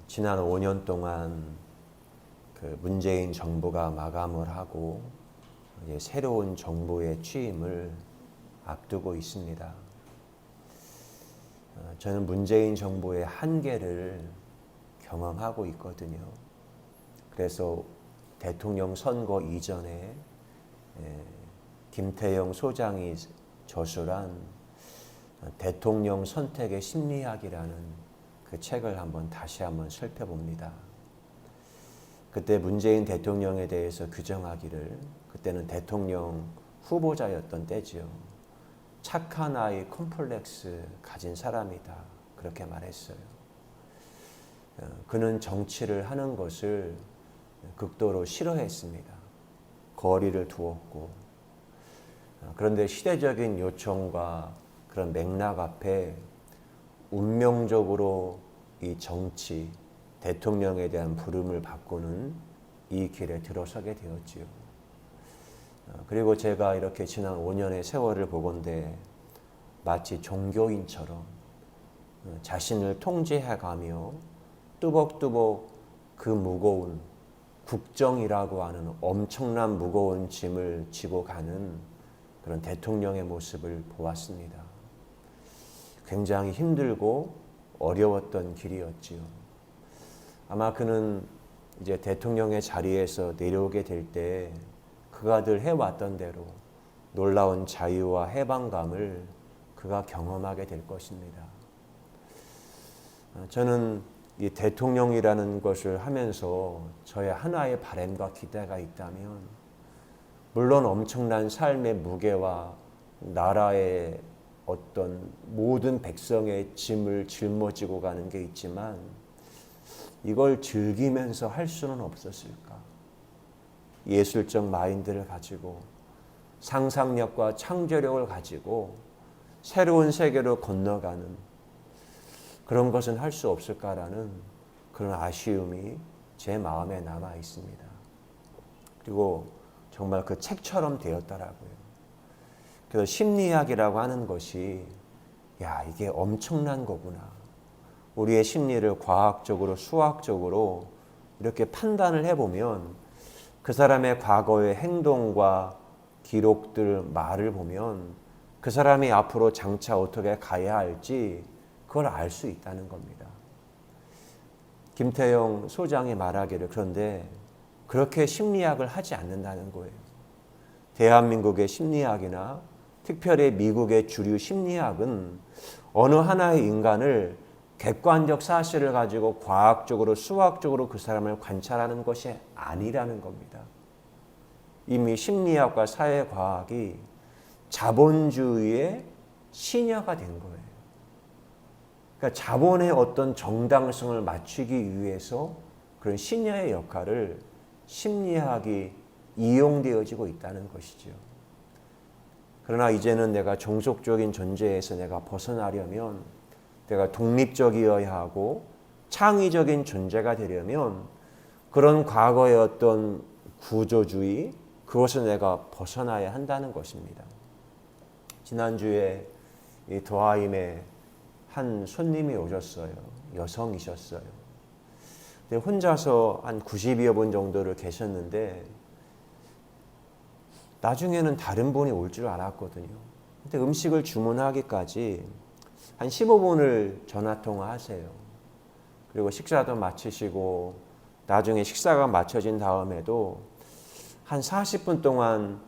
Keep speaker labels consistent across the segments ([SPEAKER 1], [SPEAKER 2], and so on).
[SPEAKER 1] 지난 5년 동안 그 문재인 정부가 마감을 하고 이제 새로운 정부의 취임을 앞두고 있습니다. 저는 문재인 정부의 한계를 경험하고 있거든요. 그래서 대통령 선거 이전에 김태영 소장이 저술한 대통령 선택의 심리학이라는 그 책을 다시 한번 살펴봅니다. 그때 문재인 대통령에 대해서 규정하기를, 그때는 대통령 후보자였던 때지요. 착한 아이 컴플렉스 가진 사람이다, 그렇게 말했어요. 그는 정치를 하는 것을 극도로 싫어했습니다. 거리를 두었고, 그런데 시대적인 요청과 그런 맥락 앞에 운명적으로 이 정치, 대통령에 대한 부름을 바꾸는 이 길에 들어서게 되었지요. 그리고 제가 이렇게 지난 5년의 세월을 보건대 마치 종교인처럼 자신을 통제해가며 뚜벅뚜벅 그 무거운 국정이라고 하는 엄청난 무거운 짐을 지고 가는 그런 대통령의 모습을 보았습니다. 굉장히 힘들고 어려웠던 길이었지요. 아마 그는 이제 대통령의 자리에서 내려오게 될 때 그가 늘 해왔던 대로 놀라운 자유와 해방감을 그가 경험하게 될 것입니다. 저는 이 대통령이라는 것을 하면서 저의 하나의 바람과 기대가 있다면, 물론 엄청난 삶의 무게와 나라의 어떤 모든 백성의 짐을 짊어지고 가는 게 있지만 이걸 즐기면서 할 수는 없었을까? 예술적 마인드를 가지고 상상력과 창조력을 가지고 새로운 세계로 건너가는 그런 것은 할 수 없을까라는 그런 아쉬움이 제 마음에 남아 있습니다. 그리고 정말 그 책처럼 되었더라고요. 그래서 심리학이라고 하는 것이, 야, 이게 엄청난 거구나. 우리의 심리를 과학적으로, 수학적으로 이렇게 판단을 해보면 그 사람의 과거의 행동과 기록들, 말을 보면 그 사람이 앞으로 장차 어떻게 가야 할지 그걸 알 수 있다는 겁니다. 김태영 소장이 말하기를, 그런데 그렇게 심리학을 하지 않는다는 거예요. 대한민국의 심리학이나 특별히 미국의 주류 심리학은 어느 하나의 인간을 객관적 사실을 가지고 과학적으로, 수학적으로 그 사람을 관찰하는 것이 아니라는 겁니다. 이미 심리학과 사회과학이 자본주의의 신여가 된 거예요. 그러니까 자본의 어떤 정당성을 맞추기 위해서 그런 신여의 역할을 심리학이 이용되어지고 있다는 것이죠. 그러나 이제는 내가 종속적인 존재에서 내가 벗어나려면, 내가 독립적이어야 하고 창의적인 존재가 되려면 그런 과거의 어떤 구조주의, 그것을 내가 벗어나야 한다는 것입니다. 지난주에 이 더하임에 한 손님이 오셨어요. 여성이셨어요. 근데 혼자서 한 90여 분 정도를 계셨는데 나중에는 다른 분이 올 줄 알았거든요. 근데 음식을 주문하기까지 한 15분을 전화통화 하세요. 그리고 식사도 마치시고 나중에 식사가 마쳐진 다음에도 한 40분 동안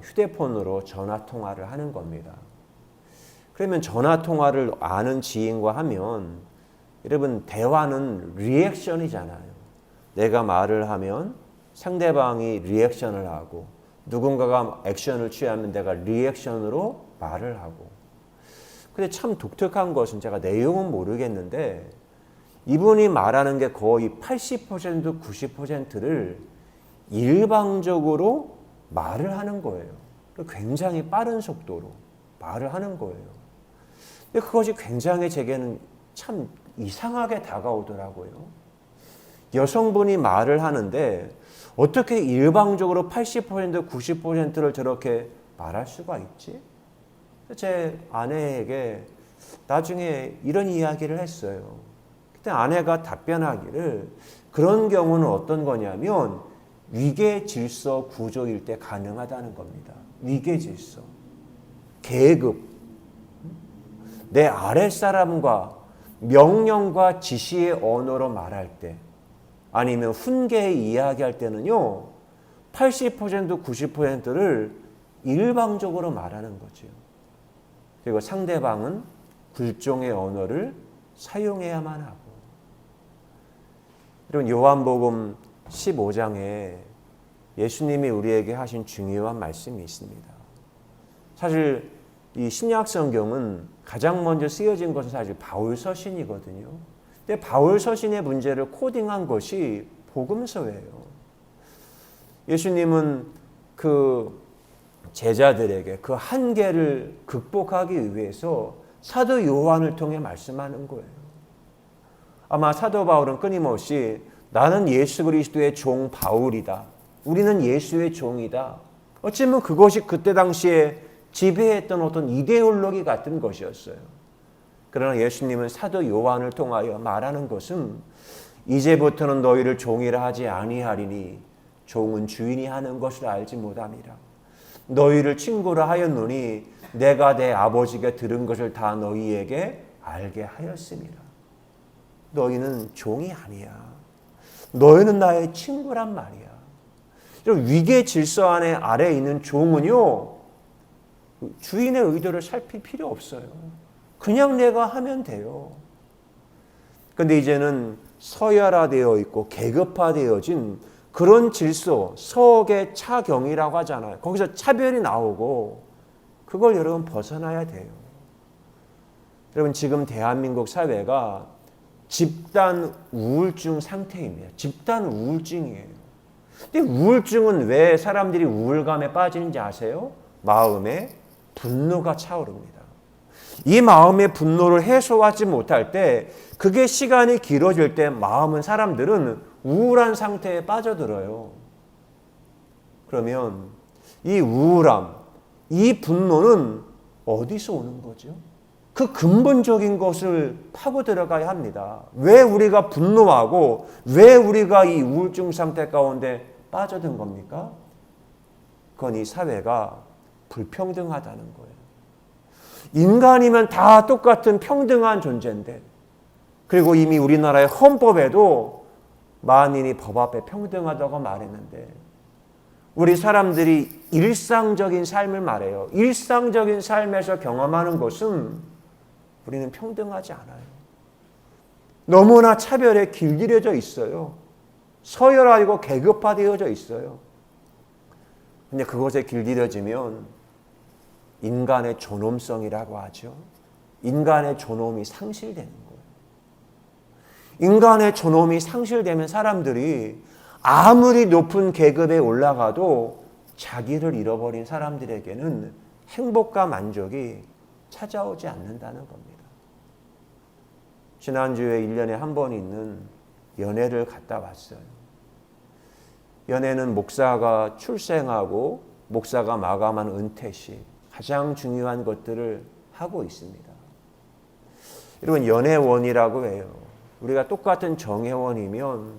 [SPEAKER 1] 휴대폰으로 전화통화를 하는 겁니다. 그러면 전화통화를 아는 지인과 하면, 여러분, 대화는 리액션이잖아요. 내가 말을 하면 상대방이 리액션을 하고, 누군가가 액션을 취하면 내가 리액션으로 말을 하고. 근데 참 독특한 것은, 제가 내용은 모르겠는데 이분이 말하는 게 거의 80%, 90%를 일방적으로 말을 하는 거예요. 굉장히 빠른 속도로 말을 하는 거예요. 근데 그것이 굉장히 제게는 참 이상하게 다가오더라고요. 여성분이 말을 하는데 어떻게 일방적으로 80%, 90%를 저렇게 말할 수가 있지? 제 아내에게 나중에 이런 이야기를 했어요. 그때 아내가 답변하기를 그런 경우는 어떤 거냐면 위계 질서 구조일 때 가능하다는 겁니다. 위계 질서. 계급. 내 아랫사람과 명령과 지시의 언어로 말할 때 아니면 훈계에 이야기할 때는요. 80% 90%를 일방적으로 말하는 거죠. 그리고 상대방은 굴종의 언어를 사용해야만 하고. 여러분 요한복음 15장에 예수님이 우리에게 하신 중요한 말씀이 있습니다. 사실 이 신약 성경은 가장 먼저 쓰여진 것은 사실 바울 서신이거든요. 근데 바울 서신의 문제를 코딩한 것이 복음서예요. 예수님은 그 제자들에게 그 한계를 극복하기 위해서 사도 요한을 통해 말씀하는 거예요. 아마 사도 바울은 끊임없이 나는 예수 그리스도의 종 바울이다. 우리는 예수의 종이다. 어쩌면 그것이 그때 당시에 지배했던 어떤 이데올로기 같은 것이었어요. 그러나 예수님은 사도 요한을 통하여 말하는 것은 이제부터는 너희를 종이라 하지 아니하리니 종은 주인이 하는 것을 알지 못함이라. 너희를 친구라 하였노니 내가 내 아버지가 들은 것을 다 너희에게 알게 하였음이라. 너희는 종이 아니야. 너희는 나의 친구란 말이야. 위계 질서 안에 아래에 있는 종은요. 주인의 의도를 살필 필요 없어요. 그냥 내가 하면 돼요. 그런데 이제는 서열화되어 있고 계급화되어진 그런 질서, 서역의 차경이라고 하잖아요. 거기서 차별이 나오고 그걸 여러분 벗어나야 돼요. 여러분 지금 대한민국 사회가 집단 우울증 상태입니다. 집단 우울증이에요. 근데 우울증은 왜 사람들이 우울감에 빠지는지 아세요? 마음에 분노가 차오릅니다. 이 마음의 분노를 해소하지 못할 때 그게 시간이 길어질 때 사람들은 우울한 상태에 빠져들어요. 그러면 이 우울함, 이 분노는 어디서 오는 거죠? 그 근본적인 것을 파고 들어가야 합니다. 왜 우리가 분노하고 왜 우리가 이 우울증 상태 가운데 빠져든 겁니까? 그건 이 사회가 불평등하다는 거예요. 인간이면 다 똑같은 평등한 존재인데, 그리고 이미 우리나라의 헌법에도 만인이 법 앞에 평등하다고 말했는데, 우리 사람들이 일상적인 삶을 말해요. 일상적인 삶에서 경험하는 것은 우리는 평등하지 않아요. 너무나 차별에 길들여져 있어요. 서열화되고 계급화되어져 있어요. 근데 그것에 길들여지면 인간의 존엄성이라고 하죠. 인간의 존엄이 상실되는 거예요. 인간의 존엄이 상실되면 사람들이 아무리 높은 계급에 올라가도 자기를 잃어버린 사람들에게는 행복과 만족이 찾아오지 않는다는 겁니다. 지난주에 1년에 한 번 있는 연회를 갔다 왔어요. 연회는 목사가 출생하고 목사가 마감한 은퇴 시 가장 중요한 것들을 하고 있습니다. 여러분 연회원이라고 해요. 우리가 똑같은 정회원이면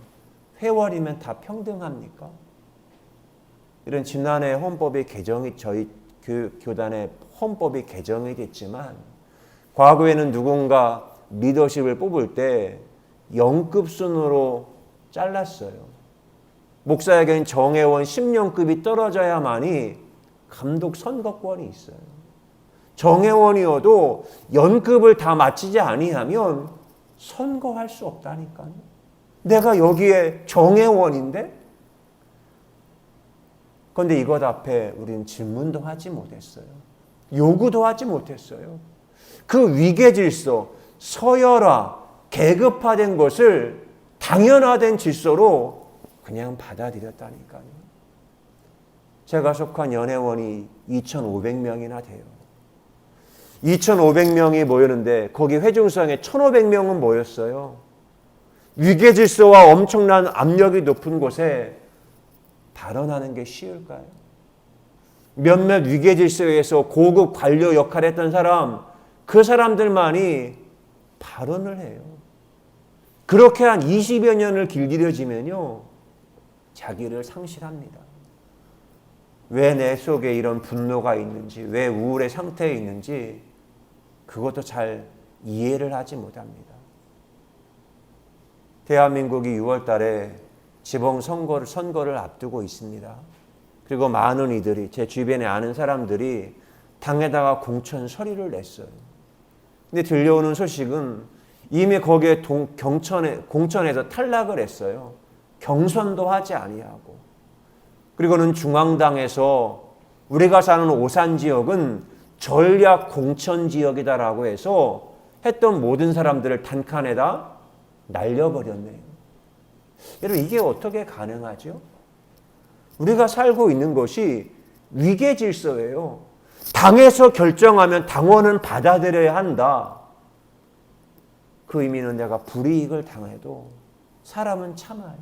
[SPEAKER 1] 회원이면 다 평등합니까? 이런 지난해 헌법이 개정이 저희 교단의 헌법이 개정이 됐지만 과거에는 누군가 리더십을 뽑을 때 0급 순으로 잘랐어요. 목사에게는 정회원 10년급이 떨어져야만이 감독 선거권이 있어요. 정회원이어도 연급을 다 마치지 아니하면 선거할 수 없다니까요. 내가 여기에 정회원인데? 그런데 이것 앞에 우리는 질문도 하지 못했어요. 요구도 하지 못했어요. 그 위계 질서, 서열화, 계급화된 것을 당연화된 질서로 그냥 받아들였다니까요. 제가 속한 연회원이 2,500명이나 돼요. 2,500명이 모였는데 거기 회중성에 1,500명은 모였어요. 위계 질서와 엄청난 압력이 높은 곳에 발언하는 게 쉬울까요? 몇몇 위계 질서에서 고급 관료 역할을 했던 사람, 그 사람들만이 발언을 해요. 그렇게 한 20여 년을 길들여지면요, 자기를 상실합니다. 왜 내 속에 이런 분노가 있는지, 왜 우울의 상태에 있는지 그것도 잘 이해를 하지 못합니다. 대한민국이 6월 달에 지방선거를 앞두고 있습니다. 그리고 많은 이들이, 제 주변에 아는 사람들이 당에다가 공천 서류를 냈어요. 근데 들려오는 소식은 이미 거기에 공천에서 탈락을 했어요. 경선도 하지 아니하고. 그리고는 중앙당에서 우리가 사는 오산 지역은 전략 공천 지역이다라고 해서 했던 모든 사람들을 단칸에다 날려버렸네요. 여러분, 이게 어떻게 가능하죠? 우리가 살고 있는 것이 위계 질서예요. 당에서 결정하면 당원은 받아들여야 한다. 그 의미는 내가 불이익을 당해도 사람은 참아요.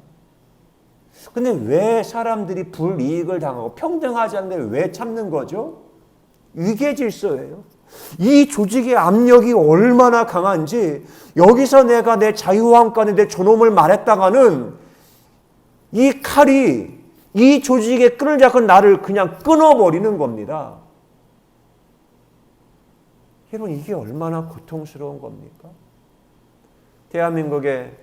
[SPEAKER 1] 근데 왜 사람들이 불이익을 당하고 평등하지 않는데 왜 참는 거죠? 위계 질서예요. 이 조직의 압력이 얼마나 강한지, 여기서 내가 내 자유함과는 내 존엄을 말했다가는 이 칼이 이 조직의 끈을 잡고 나를 그냥 끊어버리는 겁니다. 여러분, 이게 얼마나 고통스러운 겁니까? 대한민국에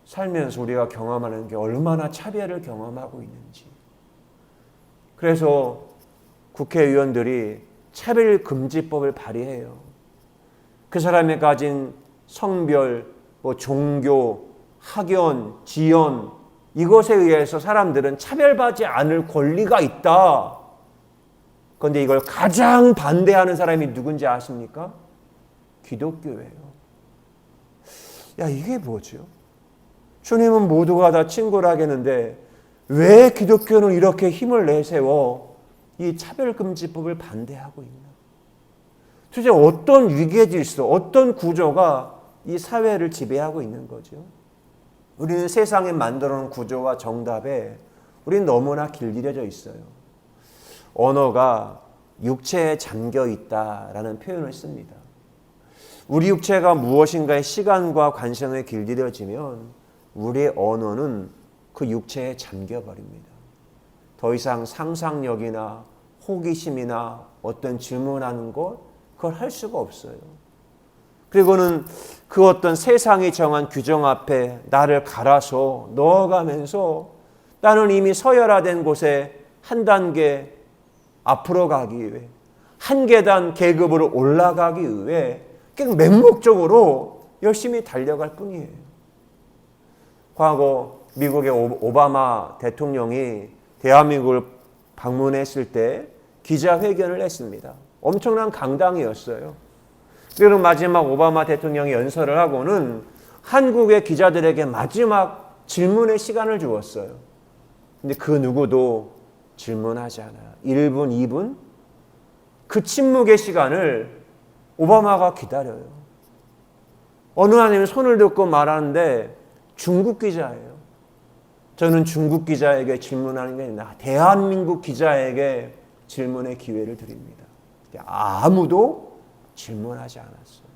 [SPEAKER 1] 살면서 우리가 경험하는 게 얼마나 차별을 경험하고 있는지. 그래서 국회의원들이 차별금지법을 발의해요. 그 사람이 가진 성별, 종교, 학연, 지연, 이것에 의해서 사람들은 차별받지 않을 권리가 있다. 그런데 이걸 가장 반대하는 사람이 누군지 아십니까? 기독교예요. 야, 이게 뭐죠? 주님은 모두가 다 친구라 하겠는데 왜 기독교는 이렇게 힘을 내세워 이 차별금지법을 반대하고 있나? 도대체 어떤 위계질서, 어떤 구조가 이 사회를 지배하고 있는 거죠? 우리는 세상에 만들어 놓은 구조와 정답에 우리는 너무나 길들여져 있어요. 언어가 육체에 잠겨 있다라는 표현을 씁니다. 우리 육체가 무엇인가의 시간과 관성에 길들여지면 우리의 언어는 그 육체에 잠겨버립니다. 더 이상 상상력이나 호기심이나 어떤 질문하는 것, 그걸 할 수가 없어요. 그리고는 그 어떤 세상이 정한 규정 앞에 나를 갈아서 넣어가면서 나는 이미 서열화된 곳에 한 단계 앞으로 가기 위해, 한 계단 계급으로 올라가기 위해 그냥 맹목적으로 열심히 달려갈 뿐이에요. 과거 미국의 오바마 대통령이 대한민국을 방문했을 때 기자회견을 했습니다. 엄청난 강당이었어요. 그리고 마지막 오바마 대통령이 연설을 하고는 한국의 기자들에게 마지막 질문의 시간을 주었어요. 근데 그 누구도 질문하지 않아요. 1분, 2분? 그 침묵의 시간을 오바마가 기다려요. 어느 하나님 손을 들고 말하는데 중국 기자예요. 저는 중국 기자에게 질문하는 게 아니라 대한민국 기자에게 질문의 기회를 드립니다. 아무도 질문하지 않았어요.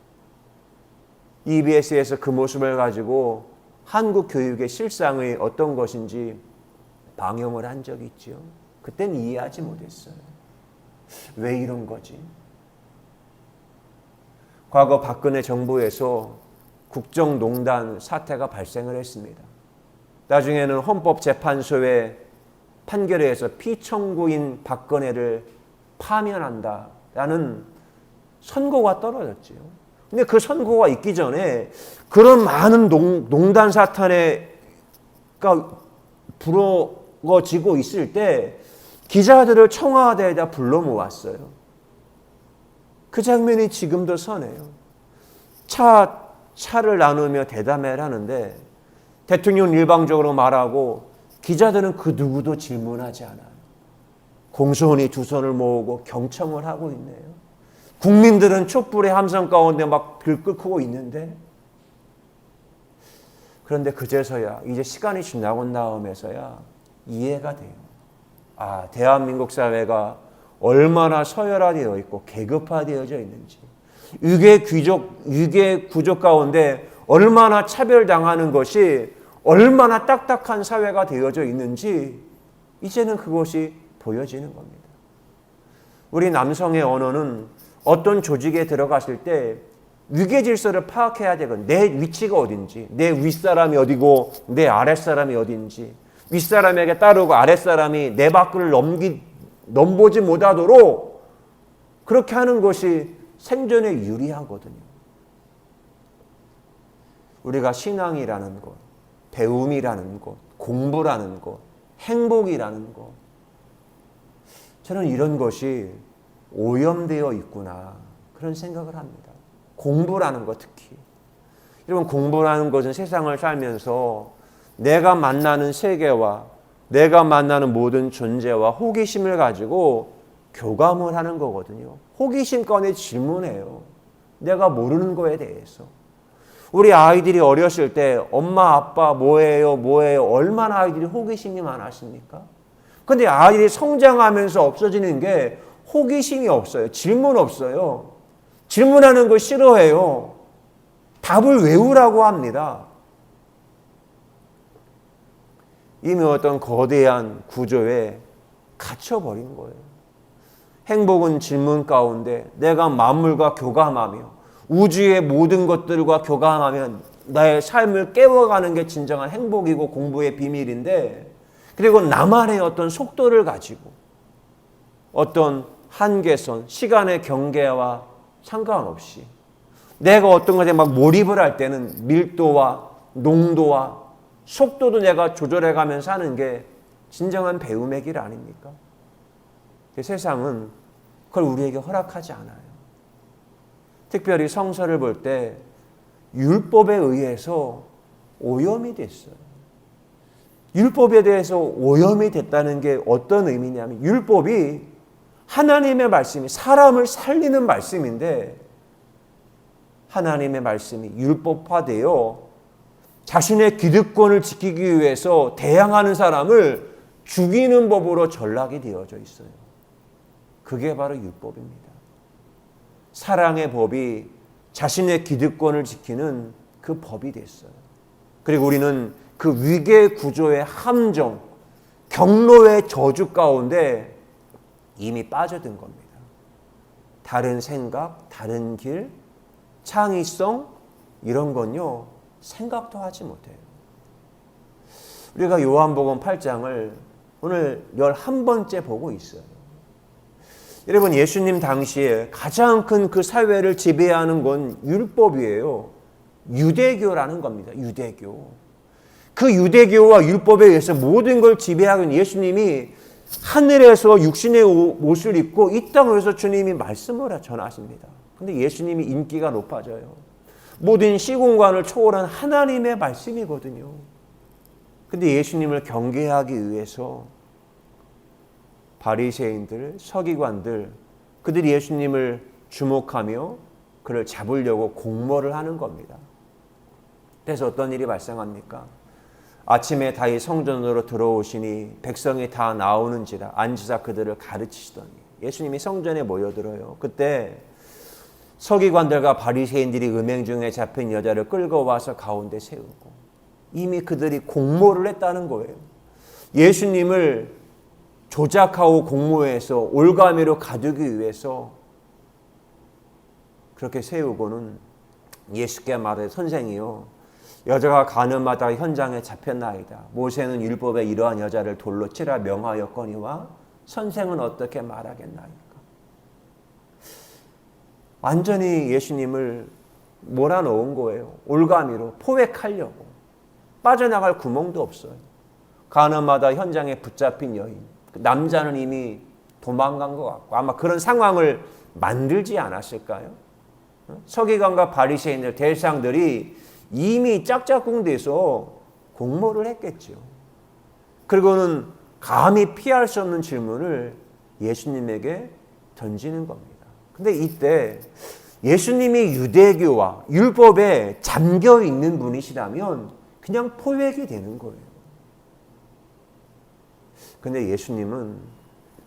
[SPEAKER 1] EBS에서 그 모습을 가지고 한국 교육의 실상이 어떤 것인지 방영을 한 적이 있죠. 그때는 이해하지 못했어요. 왜 이런 거지? 과거 박근혜 정부에서 국정농단 사태가 발생을 했습니다. 나중에는 헌법재판소의 판결에 의해서 피청구인 박근혜를 파면한다라는 선고가 떨어졌죠. 근데 그 선고가 있기 전에 그런 많은 농단 사태가 불어지고 있을 때 기자들을 청와대에다 불러 모았어요. 그 장면이 지금도 선해요. 차를 나누며 대담회를 하는데 대통령은 일방적으로 말하고 기자들은 그 누구도 질문하지 않아요. 공손히 두 손을 모으고 경청을 하고 있네요. 국민들은 촛불의 함성 가운데 막 들끓고 있는데, 그런데 그제서야, 이제 시간이 지나고 나면서야 이해가 돼요. 아, 대한민국 사회가 얼마나 서열화되어 있고 계급화되어져 있는지, 유계 구조 가운데 얼마나 차별당하는 것이 얼마나 딱딱한 사회가 되어져 있는지 이제는 그것이 보여지는 겁니다. 우리 남성의 언어는 어떤 조직에 들어갔을 때 위계 질서를 파악해야 되거든. 내 위치가 어딘지, 내 윗사람이 어디고 내 아랫사람이 어딘지, 윗사람에게 따르고 아랫사람이 내 밖을 넘보지 못하도록 그렇게 하는 것이 생존에 유리하거든요. 우리가 신앙이라는 것, 배움이라는 것, 공부라는 것, 행복이라는 것, 저는 이런 것이 오염되어 있구나 그런 생각을 합니다. 공부라는 것 특히. 여러분, 공부라는 것은 세상을 살면서 내가 만나는 세계와 내가 만나는 모든 존재와 호기심을 가지고 교감을 하는 거거든요. 호기심권에 질문해요. 내가 모르는 거에 대해서. 우리 아이들이 어렸을 때 엄마 아빠 뭐예요 얼마나 아이들이 호기심이 많았습니까? 근데 아이들이 성장하면서 없어지는 게 호기심이 없어요. 질문 없어요. 질문하는 거 싫어해요. 답을 외우라고 합니다. 이미 어떤 거대한 구조에 갇혀버린 거예요. 행복은 질문 가운데 내가 만물과 교감하며 우주의 모든 것들과 교감하면 나의 삶을 깨워가는 게 진정한 행복이고 공부의 비밀인데, 그리고 나만의 어떤 속도를 가지고 어떤 한계선, 시간의 경계와 상관없이 내가 어떤 것에 막 몰입을 할 때는 밀도와 농도와 속도도 내가 조절해 가면서 하는 게 진정한 배움의 길 아닙니까? 세상은 그걸 우리에게 허락하지 않아요. 특별히 성서를 볼 때 율법에 의해서 오염이 됐어요. 율법에 대해서 오염이 됐다는 게 어떤 의미냐면, 율법이 하나님의 말씀이 사람을 살리는 말씀인데, 하나님의 말씀이 율법화되어 자신의 기득권을 지키기 위해서 대항하는 사람을 죽이는 법으로 전락이 되어져 있어요. 그게 바로 율법입니다. 사랑의 법이 자신의 기득권을 지키는 그 법이 됐어요. 그리고 우리는 그 위계 구조의 함정, 경로의 저주 가운데 이미 빠져든 겁니다. 다른 생각, 다른 길, 창의성, 이런 건요 생각도 하지 못해요. 우리가 요한복음 8장을 오늘 11번째 보고 있어요. 여러분, 예수님 당시에 가장 큰 그 사회를 지배하는 건 율법이에요. 유대교라는 겁니다. 유대교. 그 유대교와 율법에 의해서 모든 걸 지배하는 예수님이 하늘에서 육신의 옷을 입고 이 땅에서 주님이 말씀을 전하십니다. 근데 예수님이 인기가 높아져요. 모든 시공간을 초월한 하나님의 말씀이거든요. 근데 예수님을 경계하기 위해서 바리새인들, 서기관들, 그들이 예수님을 주목하며 그를 잡으려고 공모를 하는 겁니다. 그래서 어떤 일이 발생합니까? 아침에 다시 성전으로 들어오시니 백성이 다 나오는지라 앉으사 그들을 가르치시더니, 예수님이 성전에 모여들어요. 그때 서기관들과 바리새인들이 음행 중에 잡힌 여자를 끌고 와서 가운데 세우고, 이미 그들이 공모를 했다는 거예요. 예수님을 조작하고 공모해서 올가미로 가두기 위해서 그렇게 세우고는 예수께 말해, 선생이요, 여자가 가는 마다 현장에 잡혔나이다. 모세는 율법에 이러한 여자를 돌로 치라 명하였거니와 선생은 어떻게 말하겠나이까. 완전히 예수님을 몰아넣은 거예요. 올가미로 포획하려고. 빠져나갈 구멍도 없어요. 가는 마다 현장에 붙잡힌 여인, 남자는 이미 도망간 것 같고 아마 그런 상황을 만들지 않았을까요? 서기관과 바리새인들, 대상들이 이미 짝짝꿍돼서 공모를 했겠죠. 그리고는 감히 피할 수 없는 질문을 예수님에게 던지는 겁니다. 근데 이때 예수님이 유대교와 율법에 잠겨 있는 분이시라면 그냥 포획이 되는 거예요. 근데 예수님은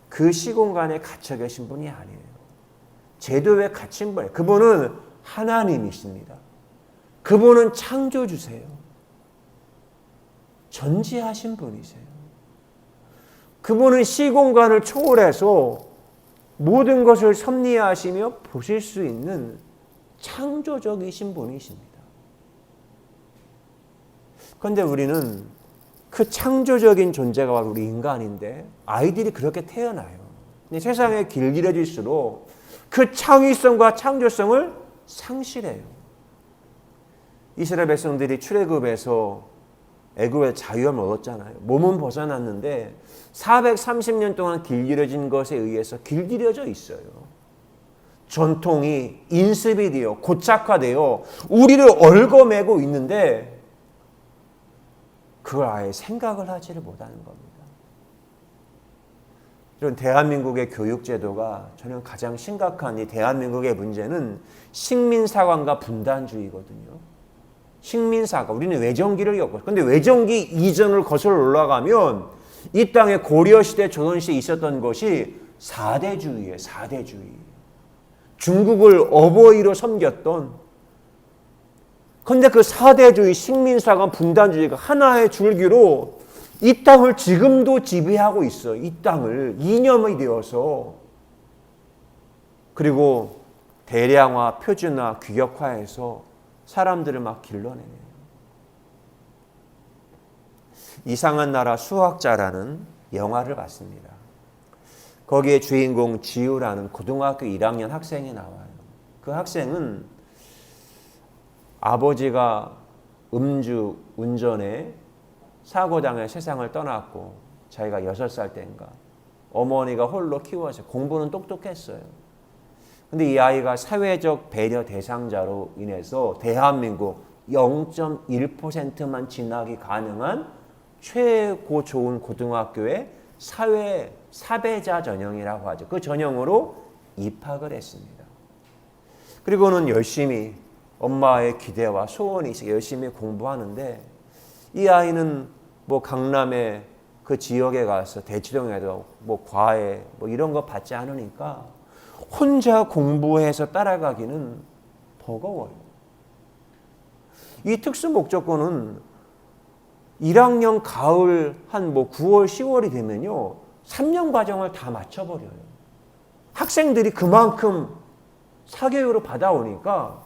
[SPEAKER 1] 그 시공간에 갇혀 계신 분이 아니에요. 제도에 갇힌 분이에요. 그분은 하나님이십니다. 그분은 창조주세요. 전지하신 분이세요. 그분은 시공간을 초월해서 모든 것을 섭리하시며 보실 수 있는 창조적이신 분이십니다. 그런데 우리는 그 창조적인 존재가 바로 우리 인간인데 아이들이 그렇게 태어나요. 근데 세상에 길들여질수록 그 창의성과 창조성을 상실해요. 이스라엘 백성들이 출애굽에서 애굽의 자유함을 얻었잖아요. 몸은 벗어났는데 430년 동안 길들여진 것에 의해서 길들여져 있어요. 전통이 인습이 되어 고착화되어 우리를 얽어매고 있는데 그걸 아예 생각을 하지를 못하는 겁니다. 이런 대한민국의 교육제도가 저는 가장 심각한 이 대한민국의 문제는 식민사관과 분단주의거든요. 식민사관, 우리는 외정기를 겪었어요. 그런데 외정기 이전을 거슬러 올라가면 이 땅에 고려시대, 조선시대에 있었던 것이 4대주의예요. 4대주의. 중국을 어버이로 섬겼던, 그런데 그 4대주의, 식민사관, 분단주의가 하나의 줄기로 이 땅을 지금도 지배하고 있어요. 이 땅을 이념이 되어서. 그리고 대량화, 표준화, 규격화해서 사람들을 막 길러내요. 이상한 나라 수학자라는 영화를 봤습니다. 거기에 주인공 지우라는 고등학교 1학년 학생이 나와요. 그 학생은 아버지가 음주 운전에 사고당해 세상을 떠났고 자기가 6살 때인가 어머니가 홀로 키워서 공부는 똑똑했어요. 근데 이 아이가 사회적 배려 대상자로 인해서 대한민국 0.1%만 진학이 가능한 최고 좋은 고등학교의 사회 사배자 전형이라고 하죠. 그 전형으로 입학을 했습니다. 그리고는 열심히 엄마의 기대와 소원이 있어 열심히 공부하는데 이 아이는 뭐 강남의 그 지역에 가서 대치동에도 뭐 과외 뭐 이런 거 받지 않으니까 혼자 공부해서 따라가기는 버거워요. 이 특수 목적고는 1학년 가을 한 뭐 9월, 10월이 되면요 3년 과정을 다 맞춰버려요. 학생들이 그만큼 사교육으로 받아오니까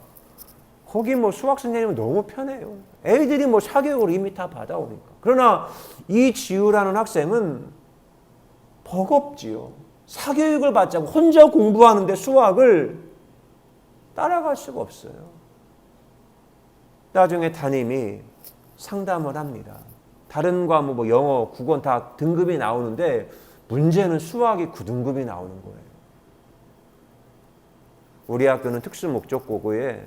[SPEAKER 1] 거기 뭐 수학 선생님은 너무 편해요. 애들이 뭐 사교육으로 이미 다 받아오니까. 그러나 이 지우라는 학생은 버겁지요. 사교육을 받자고 혼자 공부하는데 수학을 따라갈 수가 없어요. 나중에 담임이 상담을 합니다. 다른 과목 뭐 영어, 국어는 다 등급이 나오는데 문제는 수학이 9등급이 나오는 거예요. 우리 학교는 특수목적고고에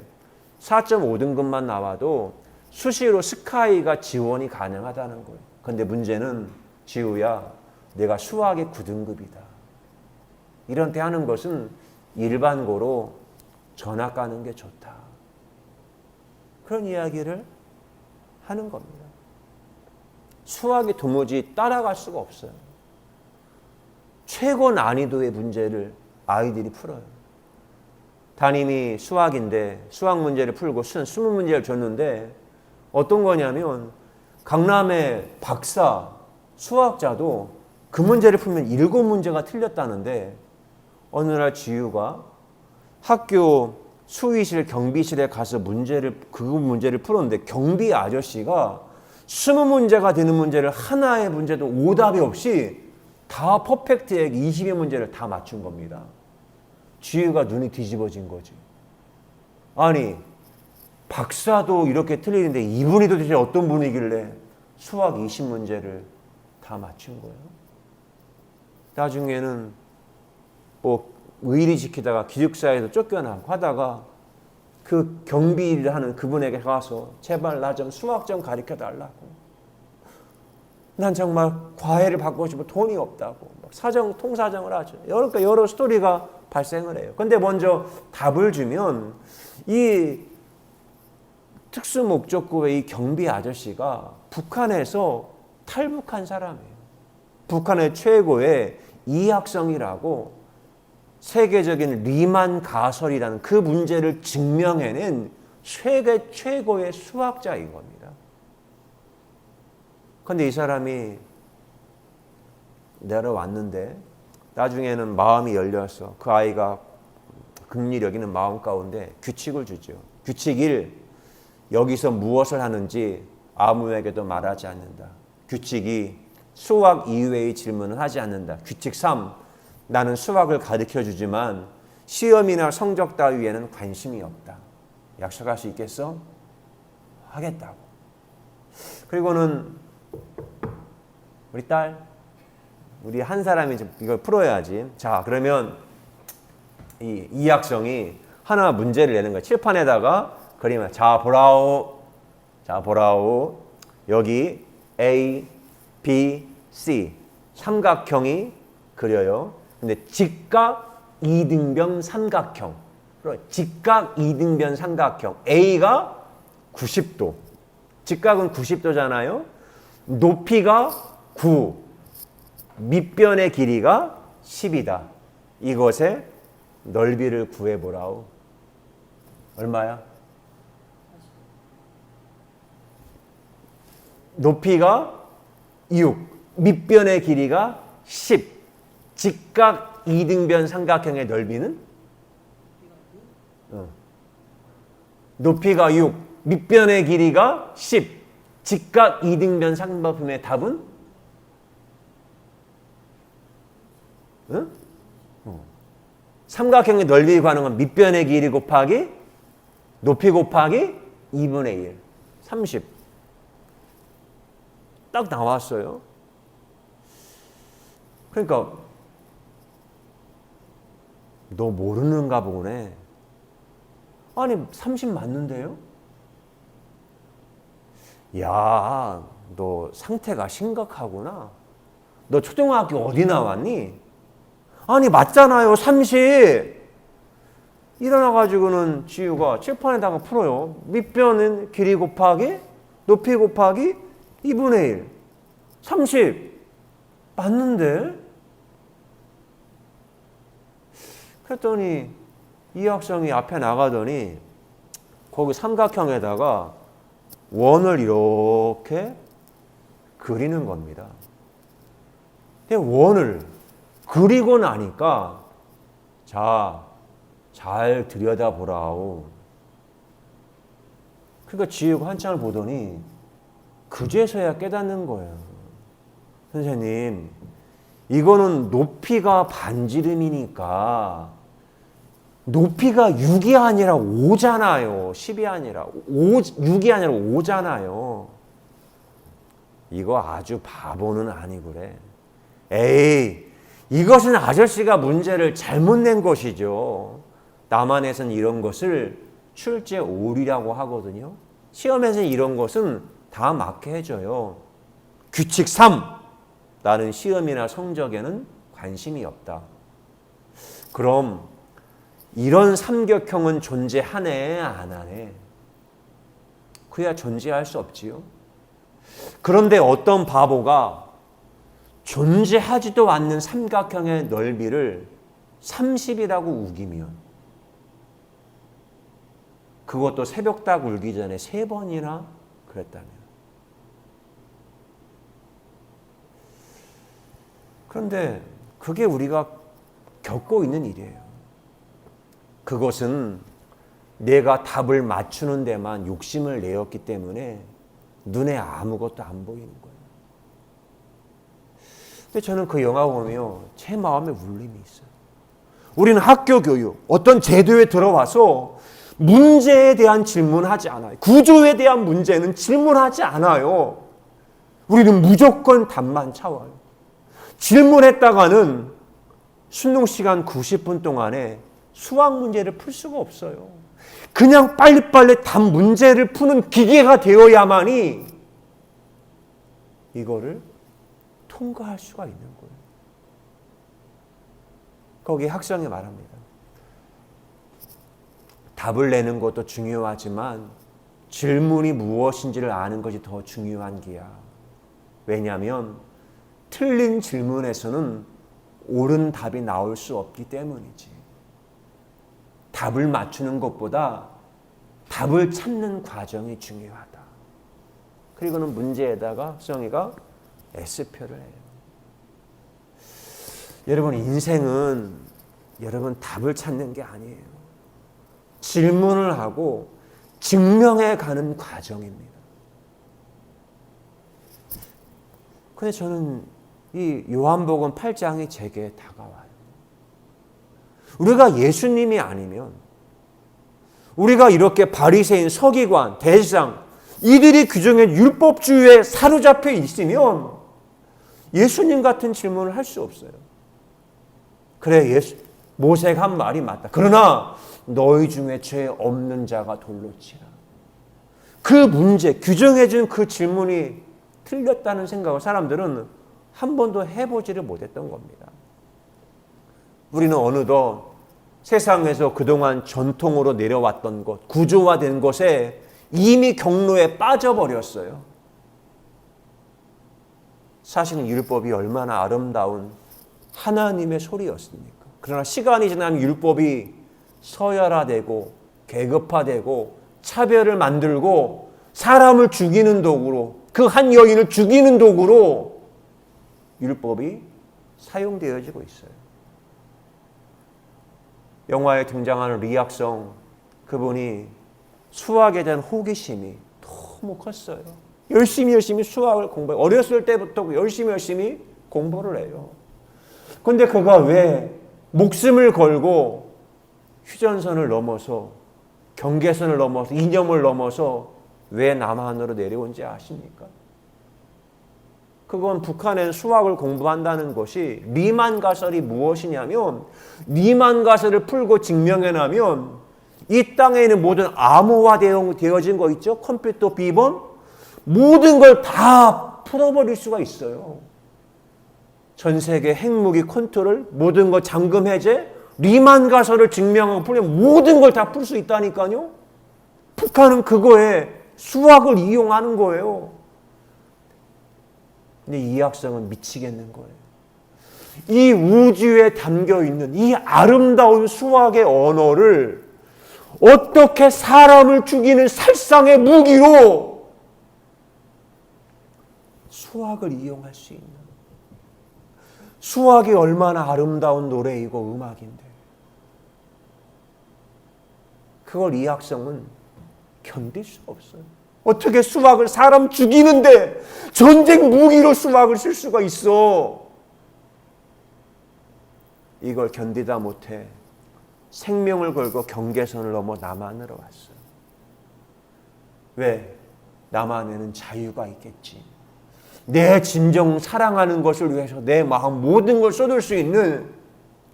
[SPEAKER 1] 4.5등급만 나와도 수시로 스카이가 지원이 가능하다는 거예요. 그런데 문제는 지우야, 내가 수학이 9등급이다. 이런 때 하는 것은 일반고로 전학 가는 게 좋다. 그런 이야기를 하는 겁니다. 수학이 도무지 따라갈 수가 없어요. 최고 난이도의 문제를 아이들이 풀어요. 담임이 수학인데 수학 문제를 풀고 20문제를 줬는데 어떤 거냐면 강남의 박사 수학자도 그 문제를 풀면 7문제가 틀렸다는데 어느 날 지우가 학교 수의실 경비실에 가서 그 문제를 풀었는데 경비 아저씨가 20문제가 되는 문제를 하나의 문제도 오답이 없이 다 퍼펙트하게 20의 문제를 다 맞춘 겁니다. 지우가 눈이 뒤집어진 거지. 아니 박사도 이렇게 틀리는데 이분이 도대체 어떤 분이길래 수학 20문제를 다 맞춘 거예요. 나중에는 뭐 의리 지키다가 기숙사에서 쫓겨나고 하다가 그 경비를 하는 그분에게 가서 제발 나 좀 수학 좀 가르쳐 달라고. 난 정말 과외를 받고 싶어 돈이 없다고. 통사정을 하죠. 그러니까 여러 스토리가 발생을 해요. 근데 먼저 답을 주면 이 특수목적고의 이 경비 아저씨가 북한에서 탈북한 사람이에요. 북한의 최고의 이학성이라고 세계적인 리만 가설이라는 그 문제를 증명해낸 최고의 수학자인 겁니다. 그런데 이 사람이 내려왔는데 나중에는 마음이 열려서 그 아이가 긍휼히 여기는 마음 가운데 규칙을 주죠. 규칙 1, 여기서 무엇을 하는지 아무에게도 말하지 않는다. 규칙 2, 수학 이외의 질문은 하지 않는다. 규칙 3, 나는 수학을 가르쳐 주지만 시험이나 성적 따위에는 관심이 없다. 약속할 수 있겠어? 하겠다고. 그리고는 우리 딸, 우리 한 사람이 좀 이걸 풀어야지. 자, 그러면 이 학생이 하나 문제를 내는 거야. 칠판에다가 그림을. 자, 보라오. 자, 보라오. 여기 A, B, C 삼각형이 그려요. 근데 직각 이등변 삼각형. 직각 이등변 삼각형. A가 90도. 직각은 90도잖아요. 높이가 9. 밑변의 길이가 10이다. 이것의 넓이를 구해보라오. 얼마야? 높이가 6. 밑변의 길이가 10. 직각 이등변 삼각형의 넓이는? 높이가 6. 밑변의 길이가 10. 직각 이등변 삼각형의 답은? 응? 삼각형의 넓이 구하는 건 밑변의 길이 곱하기 높이 곱하기 2분의 1. 30. 딱 나왔어요. 그러니까 너 모르는가 보네. 아니 30 맞는데요? 야, 너 상태가 심각하구나. 너 초등학교 어디 나왔니? 아니 맞잖아요. 30. 일어나가지고는 지우가 칠판에다가 풀어요. 밑변은 길이 곱하기 높이 곱하기 2분의 1. 30. 맞는데? 그랬더니 이 학생이 앞에 나가더니 거기 삼각형에다가 원을 이렇게 그리는 겁니다. 원을 그리고 나니까 자, 잘 들여다보라오. 그러니까 지우가 한참을 보더니 그제서야 깨닫는 거예요. 선생님, 이거는 높이가 반지름이니까 높이가 6이 아니라 5잖아요. 10이 아니라 6이 아니라 5잖아요. 이거 아주 바보는 아니구래. 에이, 이것은 아저씨가 문제를 잘못 낸 것이죠. 남한에서는 이런 것을 출제 오류라고 하거든요. 시험에서 이런 것은 다 맞게 해줘요. 규칙 3. 나는 시험이나 성적에는 관심이 없다. 그럼 이런 삼각형은 존재하네, 안 하네? 그야 존재할 수 없지요. 그런데 어떤 바보가 존재하지도 않는 삼각형의 넓이를 30이라고 우기면, 그것도 새벽닭 울기 전에 3번이나 그랬다면, 그런데 그게 우리가 겪고 있는 일이에요. 그것은 내가 답을 맞추는 데만 욕심을 내었기 때문에 눈에 아무것도 안 보이는 거예요. 근데 저는 그 영화 보면 제 마음에 울림이 있어요. 우리는 학교 교육, 어떤 제도에 들어와서 문제에 대한 질문하지 않아요. 구조에 대한 문제는 질문하지 않아요. 우리는 무조건 답만 차와요. 질문했다가는 수능 시간 90분 동안에 수학 문제를 풀 수가 없어요. 그냥 빨리빨리 답 문제를 푸는 기계가 되어야만이 이거를 통과할 수가 있는 거예요. 거기 학생이 말합니다. 답을 내는 것도 중요하지만 질문이 무엇인지를 아는 것이 더 중요한 기야. 왜냐하면 틀린 질문에서는 옳은 답이 나올 수 없기 때문이지. 답을 맞추는 것보다 답을 찾는 과정이 중요하다. 그리고는 문제에다가 성희가 S표를 해요. 여러분, 인생은 여러분 답을 찾는 게 아니에요. 질문을 하고 증명해 가는 과정입니다. 근데 저는 이 요한복음 8장이 제게 다가와요. 우리가 예수님이 아니면, 우리가 이렇게 바리새인, 서기관, 대제사장 이들이 규정한 율법주의에 사로잡혀 있으면 예수님 같은 질문을 할 수 없어요. 그래, 모세가 한 말이 맞다. 그러나 너희 중에 죄 없는 자가 돌로 치라. 그 문제, 규정해준 그 질문이 틀렸다는 생각을 사람들은 한 번도 해보지를 못했던 겁니다. 우리는 어느덧 세상에서 그동안 전통으로 내려왔던 것, 구조화된 것에 이미 경로에 빠져버렸어요. 사실은 율법이 얼마나 아름다운 하나님의 소리였습니까? 그러나 시간이 지나면 율법이 서열화되고 계급화되고 차별을 만들고 사람을 죽이는 도구로, 그 한 여인을 죽이는 도구로 율법이 사용되어지고 있어요. 영화에 등장하는 리악성, 그분이 수학에 대한 호기심이 너무 컸어요. 열심히 수학을 공부해요. 어렸을 때부터 열심히 공부를 해요. 근데 그가 왜 목숨을 걸고 휴전선을 넘어서, 경계선을 넘어서, 이념을 넘어서 왜 남한으로 내려온지 아십니까? 그건 북한엔 수학을 공부한다는 것이 리만 가설이 무엇이냐면, 리만 가설을 풀고 증명해내면 이 땅에 있는 모든 암호화되어진 거 있죠? 컴퓨터 비번? 모든 걸 다 풀어버릴 수가 있어요. 전 세계 핵무기 컨트롤, 모든 거 잠금 해제, 리만 가설을 증명하고 풀면 모든 걸 다 풀 수 있다니까요. 북한은 그거에 수학을 이용하는 거예요. 근데 이학성은 미치겠는 거예요. 이 우주에 담겨있는 이 아름다운 수학의 언어를 어떻게 사람을 죽이는 살상의 무기로 수학을 이용할 수 있나? 수학이 얼마나 아름다운 노래이고 음악인데 그걸 이학성은 견딜 수 없어요. 어떻게 수학을 사람 죽이는데 전쟁 무기로 수학을 쓸 수가 있어? 이걸 견디다 못해 생명을 걸고 경계선을 넘어 남한으로 왔어요. 왜? 남한에는 자유가 있겠지. 내 진정 사랑하는 것을 위해서 내 마음 모든 걸 쏟을 수 있는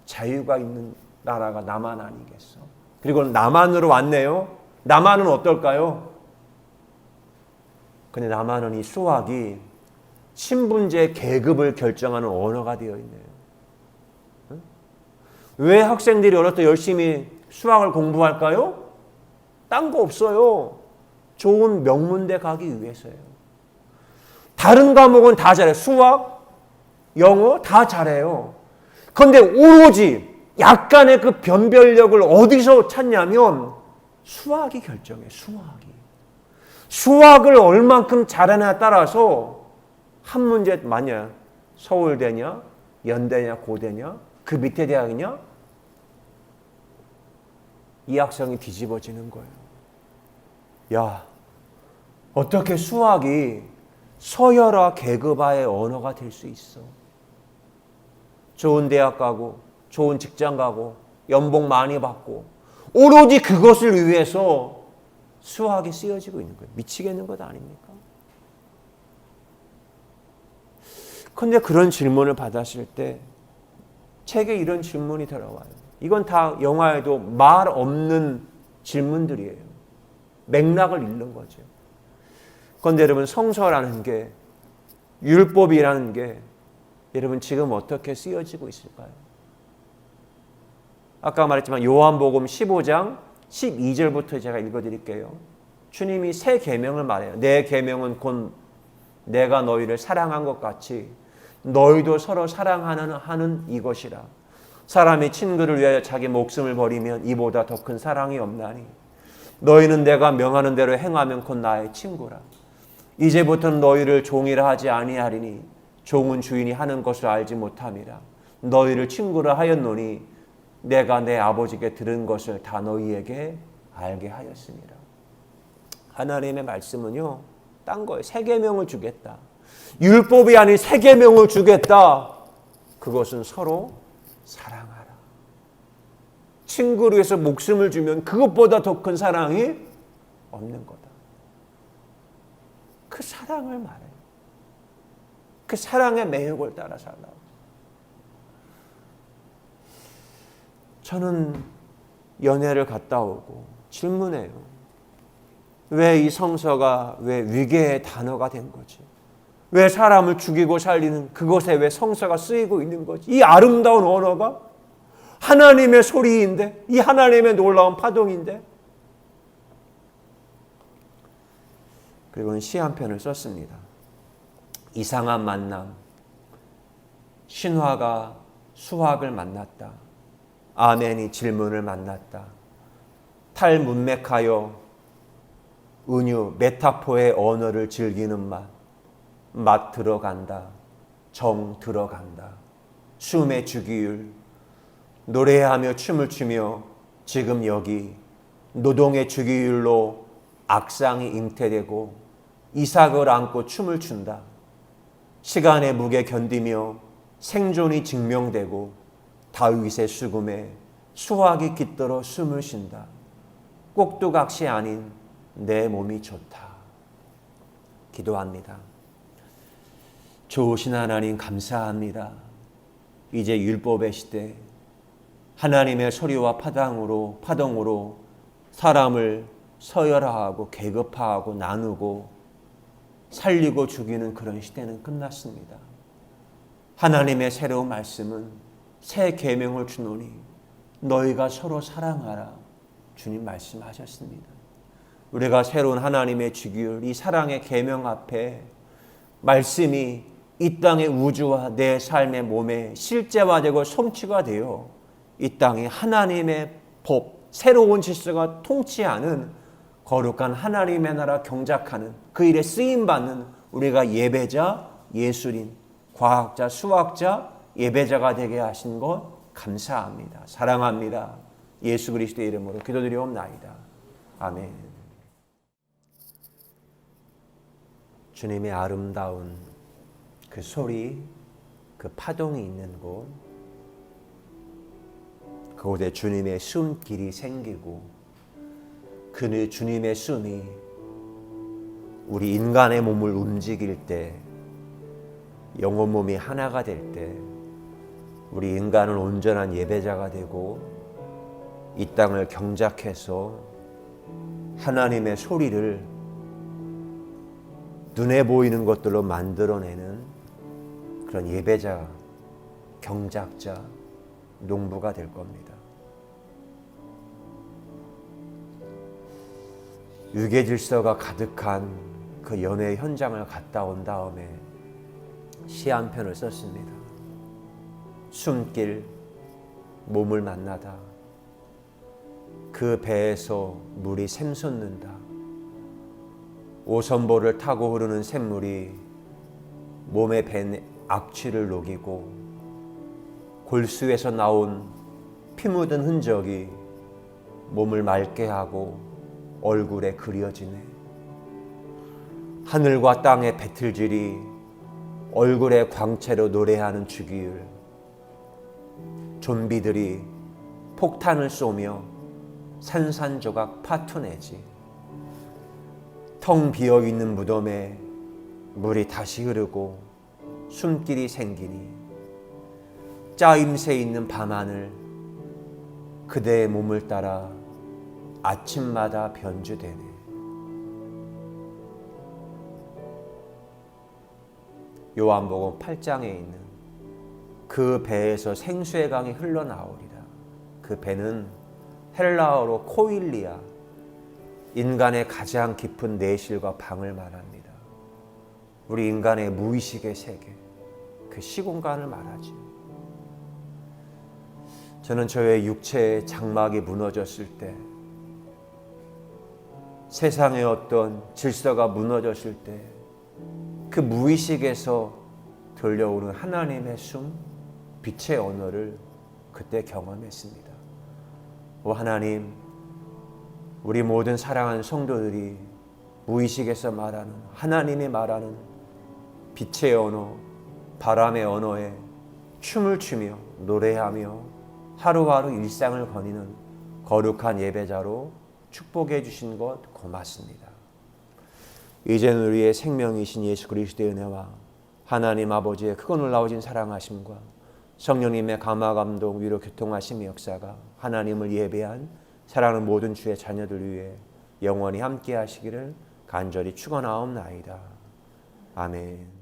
[SPEAKER 1] 자유가 있는 나라가 남한 아니겠어? 그리고 남한으로 왔네요. 남한은 어떨까요? 근데 남한은 이 수학이 신분제 계급을 결정하는 언어가 되어 있네요. 응? 왜 학생들이 어릴 때 열심히 수학을 공부할까요? 딴 거 없어요. 좋은 명문대 가기 위해서예요. 다른 과목은 다 잘해요. 수학, 영어 다 잘해요. 그런데 오로지 약간의 그 변별력을 어디서 찾냐면 수학이 결정해요. 수학을 얼만큼 잘하냐에 따라서 한 문제 만약 서울대냐, 연대냐, 고대냐, 그 밑에 대학이냐, 이 학생이 뒤집어지는 거예요. 야, 어떻게 수학이 서열화, 계급화의 언어가 될 수 있어? 좋은 대학 가고, 좋은 직장 가고, 연봉 많이 받고, 오로지 그것을 위해서 수학이 쓰여지고 있는 거예요. 미치겠는 것 아닙니까? 그런데 그런 질문을 받았을 때 책에 이런 질문이 들어와요. 이건 다 영화에도 말 없는 질문들이에요. 맥락을 잃는 거죠. 그런데 여러분, 성서라는 게, 율법이라는 게 여러분 지금 어떻게 쓰여지고 있을까요? 아까 말했지만 요한복음 15장 12절부터 제가 읽어드릴게요. 주님이 새 계명을 말해요. 내 계명은 곧 내가 너희를 사랑한 것 같이 너희도 서로 사랑하는 이것이라. 사람이 친구를 위하여 자기 목숨을 버리면 이보다 더 큰 사랑이 없나니 너희는 내가 명하는 대로 행하면 곧 나의 친구라. 이제부터는 너희를 종이라 하지 아니하리니 종은 주인이 하는 것을 알지 못함이라. 너희를 친구라 하였노니 내가 내 아버지께 들은 것을 다 너희에게 알게 하였습니다. 하나님의 말씀은요, 딴 거예요. 새 계명을 주겠다. 율법이 아닌 새 계명을 주겠다. 그것은 서로 사랑하라. 친구를 위해서 목숨을 주면 그것보다 더 큰 사랑이 없는 거다. 그 사랑을 말해요. 그 사랑의 매력을 따라 살라고. 저는 연애를 갔다 오고 질문해요. 왜 이 성서가 왜 위계의 단어가 된 거지? 왜 사람을 죽이고 살리는 그것에 왜 성서가 쓰이고 있는 거지? 이 아름다운 언어가 하나님의 소리인데, 이 하나님의 놀라운 파동인데. 그리고는 시 한 편을 썼습니다. 이상한 만남. 신화가 수학을 만났다. 아멘이 질문을 만났다. 탈문맥하여 은유, 메타포의 언어를 즐기는 맛 들어간다. 정 들어간다. 숨의 주기율, 노래하며 춤을 추며 지금 여기 노동의 주기율로 악상이 잉태되고 이삭을 안고 춤을 춘다. 시간의 무게 견디며 생존이 증명되고 다윗의 수금에 수학이 깃들어 숨을 쉰다. 꼭두각시 아닌 내 몸이 좋다. 기도합니다. 좋으신 하나님 감사합니다. 이제 율법의 시대, 하나님의 소리와 파동으로 사람을 서열화하고 계급화하고 나누고 살리고 죽이는 그런 시대는 끝났습니다. 하나님의 새로운 말씀은 새 계명을 주노니 너희가 서로 사랑하라. 주님 말씀하셨습니다. 우리가 새로운 하나님의 주기율, 이 사랑의 계명 앞에 말씀이 이 땅의 우주와 내 삶의 몸에 실제화되고 성취가 되어 이 땅에 하나님의 법, 새로운 질서가 통치하는 거룩한 하나님의 나라 경작하는 그 일에 쓰임받는 우리가 예배자, 예술인, 과학자, 수학자, 예배자가 되게 하신 것 감사합니다. 사랑합니다. 예수 그리스도의 이름으로 기도드리옵나이다. 아멘. 주님의 아름다운 그 소리, 그 파동이 있는 곳, 그곳에 주님의 숨길이 생기고 그 주님의 숨이 우리 인간의 몸을 움직일 때, 영혼 몸이 하나가 될 때 우리 인간은 온전한 예배자가 되고 이 땅을 경작해서 하나님의 소리를 눈에 보이는 것들로 만들어내는 그런 예배자, 경작자, 농부가 될 겁니다. 유괴 질서가 가득한 그 연애 현장을 갔다 온 다음에 시 한 편을 썼습니다. 숨길 몸을 만나다. 그 배에서 물이 샘솟는다. 오선보를 타고 흐르는 샘물이 몸에 밴 악취를 녹이고 골수에서 나온 피 묻은 흔적이 몸을 맑게 하고 얼굴에 그려지네. 하늘과 땅의 배틀질이 얼굴의 광채로 노래하는 주기율. 좀비들이 폭탄을 쏘며 산산조각 파투내지. 텅 비어있는 무덤에 물이 다시 흐르고 숨길이 생기니 짜임새 있는 밤하늘 그대의 몸을 따라 아침마다 변주되네. 요한복음 8장에 있는 그 배에서 생수의 강이 흘러나오리라. 그 배는 헬라어로 코일리아, 인간의 가장 깊은 내실과 방을 말합니다. 우리 인간의 무의식의 세계, 그 시공간을 말하지. 저는 저의 육체의 장막이 무너졌을 때 세상의 어떤 질서가 무너졌을 때 그 무의식에서 들려오는 하나님의 숨, 빛의 언어를 그때 경험했습니다. 오 하나님, 우리 모든 사랑하는 성도들이 무의식에서 말하는 하나님이 말하는 빛의 언어, 바람의 언어에 춤을 추며 노래하며 하루하루 일상을 거니는 거룩한 예배자로 축복해 주신 것 고맙습니다. 이제는 우리의 생명이신 예수 그리스도의 은혜와 하나님 아버지의 크고 놀라우신 사랑하심과 성령님의 감화 감동 위로 교통하심의 역사가 하나님을 예배한 사랑하는 모든 주의 자녀들 위해 영원히 함께 하시기를 간절히 축원하옵나이다. 아멘.